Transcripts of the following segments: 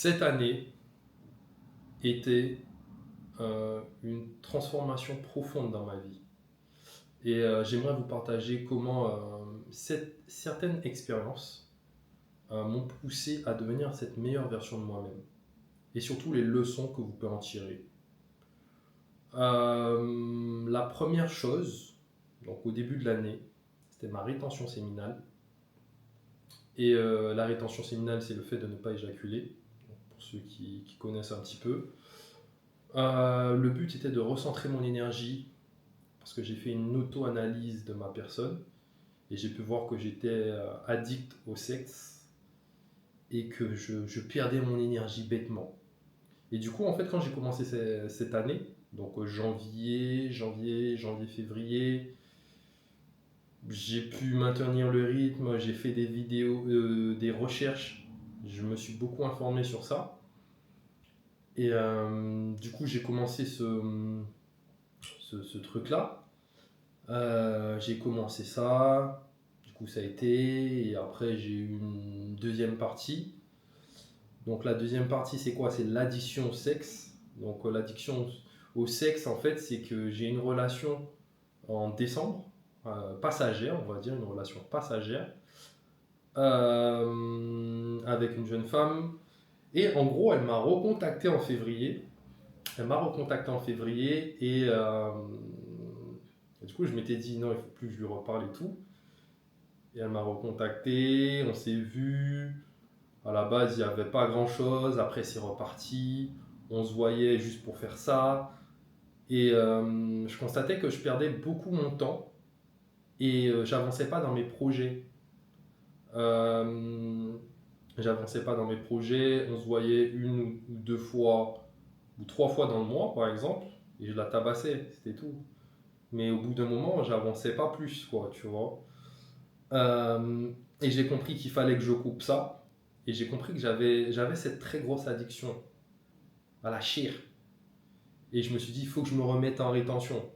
Cette année était une transformation profonde dans ma vie. Et j'aimerais vous partager comment certaines expériences m'ont poussé à devenir cette meilleure version de moi-même. Et surtout les leçons que vous pouvez en tirer. La première chose, donc au début de l'année, c'était ma rétention séminale. Et la rétention séminale, c'est le fait de ne pas éjaculer, pour ceux qui connaissent un petit peu. Le but était de recentrer mon énergie, parce que j'ai fait une auto-analyse de ma personne, et j'ai pu voir que j'étais addict au sexe, et que je perdais mon énergie bêtement. Et du coup, en fait, quand j'ai commencé cette année, donc janvier, février, j'ai pu maintenir le rythme, j'ai fait des vidéos, des recherches, je me suis beaucoup informé sur ça. Et du coup, j'ai commencé ce truc-là. J'ai commencé ça, du coup ça a été, et après j'ai eu une deuxième partie. Donc la deuxième partie c'est quoi? C'est l'addiction au sexe. Donc l'addiction au sexe en fait c'est que j'ai une relation en décembre, passagère, on va dire une relation passagère, avec une jeune femme. Et en gros elle m'a recontacté en février. Et du coup je m'étais dit non il faut plus que je lui reparle et tout. Et elle m'a recontacté, on s'est vu. À la base, il n'y avait pas grand chose. Après, c'est reparti. On se voyait juste pour faire ça. Et je constatais que je perdais beaucoup mon temps et j'avançais pas dans mes projets. Euh, J'avançais pas dans mes projets. On se voyait une ou deux fois ou trois fois dans le mois, par exemple, et je la tabassais, c'était tout. Mais au bout d'un moment, j'avançais pas plus, quoi, tu vois. Euh, et j'ai compris qu'il fallait que je coupe ça. Et j'ai compris que j'avais cette très grosse addiction à la chire. Et je me suis dit, il faut que je me remette en rétention.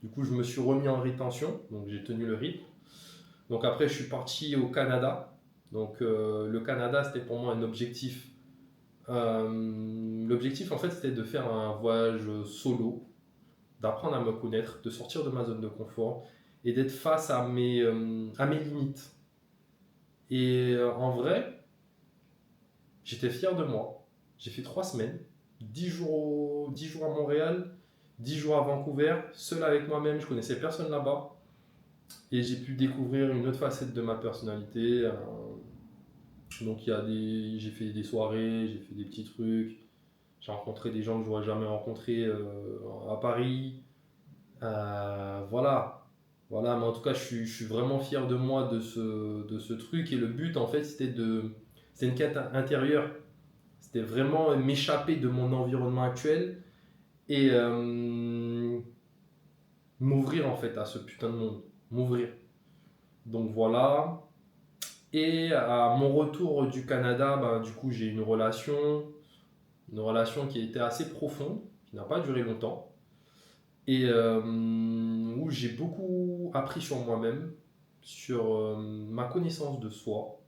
Du coup, je me suis remis en rétention, donc j'ai tenu le rythme. Donc après, je suis parti au Canada. Donc le Canada, c'était pour moi un objectif. L'objectif, en fait, c'était de faire un voyage solo, d'apprendre à me connaître, de sortir de ma zone de confort et d'être face à mes limites. Et en vrai, j'étais fier de moi. J'ai fait 3 semaines, 10 jours à Montréal, 10 jours à Vancouver, seul avec moi-même, je connaissais personne là-bas. Et j'ai pu découvrir une autre facette de ma personnalité. Donc j'ai fait des soirées, j'ai fait des petits trucs. J'ai rencontré des gens que je n'aurais jamais rencontrés à Paris. Voilà. Voilà, mais en tout cas, je suis vraiment fier de moi de ce truc. Et le but, en fait, c'était une quête intérieure. C'était vraiment m'échapper de mon environnement actuel et m'ouvrir en fait à ce putain de monde. M'ouvrir. Donc voilà. Et à mon retour du Canada, ben, du coup, j'ai une relation qui a été assez profonde, qui n'a pas duré longtemps, et où j'ai beaucoup appris sur moi-même, sur ma connaissance de soi,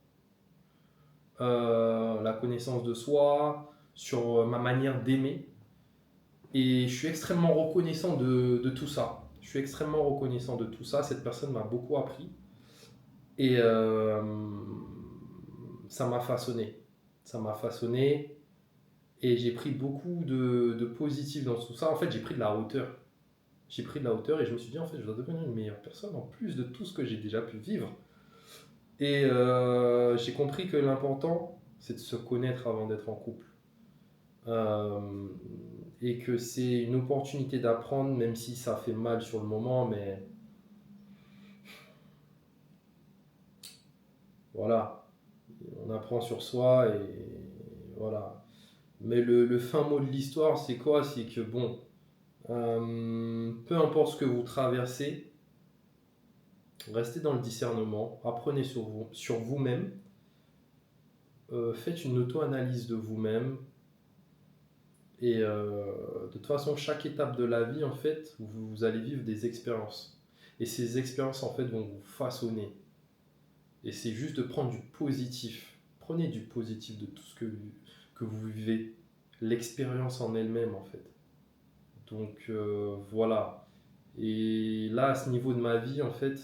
la connaissance de soi, sur ma manière d'aimer. Et je suis extrêmement reconnaissant de tout ça. Je suis extrêmement reconnaissant de tout ça. Cette personne m'a beaucoup appris. Et ça m'a façonné. Ça m'a façonné. Et j'ai pris beaucoup de positif dans tout ça. En fait, j'ai pris de la hauteur. J'ai pris de la hauteur et je me suis dit, en fait, je dois devenir une meilleure personne en plus de tout ce que j'ai déjà pu vivre. Et j'ai compris que l'important, c'est de se connaître avant d'être en couple. Euh, et que c'est une opportunité d'apprendre, même si ça fait mal sur le moment, mais voilà, on apprend sur soi et voilà. Mais le fin mot de l'histoire, c'est quoi? C'est que bon, peu importe ce que vous traversez, restez dans le discernement, apprenez sur vous-même, faites une auto-analyse de vous-même. Et de toute façon, chaque étape de la vie, en fait, vous allez vivre des expériences. Et ces expériences, en fait, vont vous façonner. Et c'est juste de prendre du positif. Prenez du positif de tout ce que vous vivez, l'expérience en elle-même en fait. Donc voilà. Et là, à ce niveau de ma vie, en fait,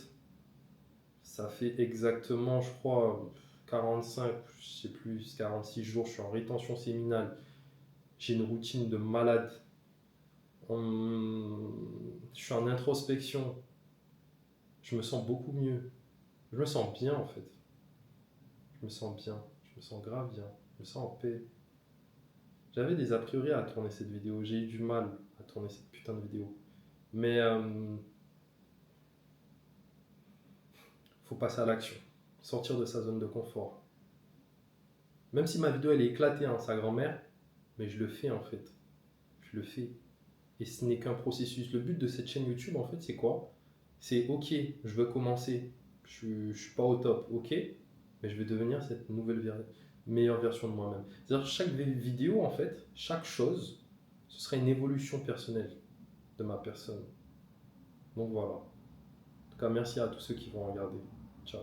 ça fait exactement, je crois, 45, je sais plus, 46 jours, je suis en rétention séminale. J'ai une routine de malade. Je suis en introspection. Je me sens beaucoup mieux. Je me sens bien en fait. Je me sens bien. Je me sens grave bien. Je me sens en paix. J'avais des a priori à tourner cette vidéo. J'ai eu du mal à tourner cette putain de vidéo. Mais faut passer à l'action. Sortir de sa zone de confort. Même si ma vidéo elle est éclatée, hein, sa grand-mère, mais je le fais en fait. Je le fais. Et ce n'est qu'un processus. Le but de cette chaîne YouTube en fait, c'est quoi? C'est ok, je veux commencer. Je suis pas au top, ok, mais je vais devenir cette meilleure version de moi-même. C'est-à-dire chaque vidéo en fait, chaque chose, ce sera une évolution personnelle de ma personne. Donc voilà. En tout cas, merci à tous ceux qui vont regarder. Ciao.